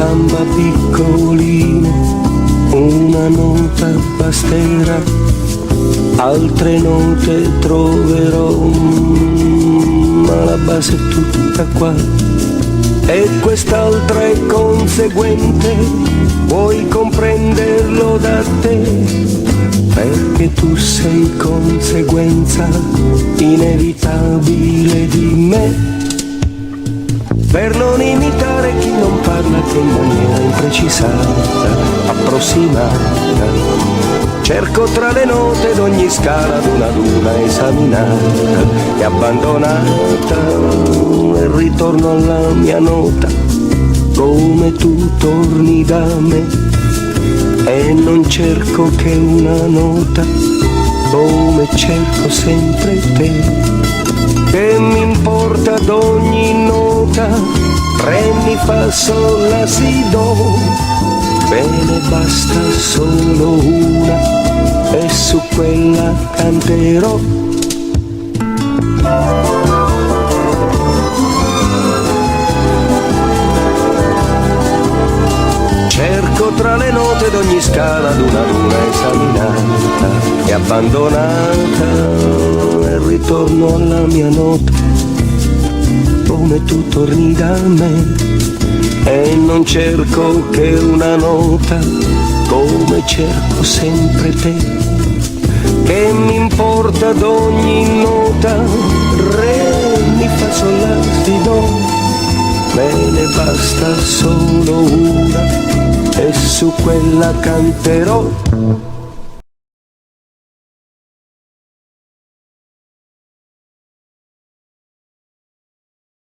samba piccolino, una nota basterà, altre note troverò, ma la base è tutta qua. E quest'altra è conseguente, vuoi comprenderlo da te? Perché tu sei conseguenza inevitabile di me. Per non imitare chi non parla che in maniera imprecisata, approssimata, cerco tra le note d'ogni scala ad una esaminata e abbandonata, e ritorno alla mia nota, come tu torni da me, e non cerco che una nota, come cerco sempre te. Che mi importa d'ogni nota, re, mi, fa, sol, la, si, do, bene basta solo una, e su quella canterò. Cerco tra le note d'ogni scala ad una esaminata e abbandonata, e ritorno alla mia nota, come tu torni da me, e non cerco che una nota, come cerco sempre te. Che mi importa d'ogni nota, re, mi, fa, sol, la, si, do, me ne basta solo una, e su quella canterò.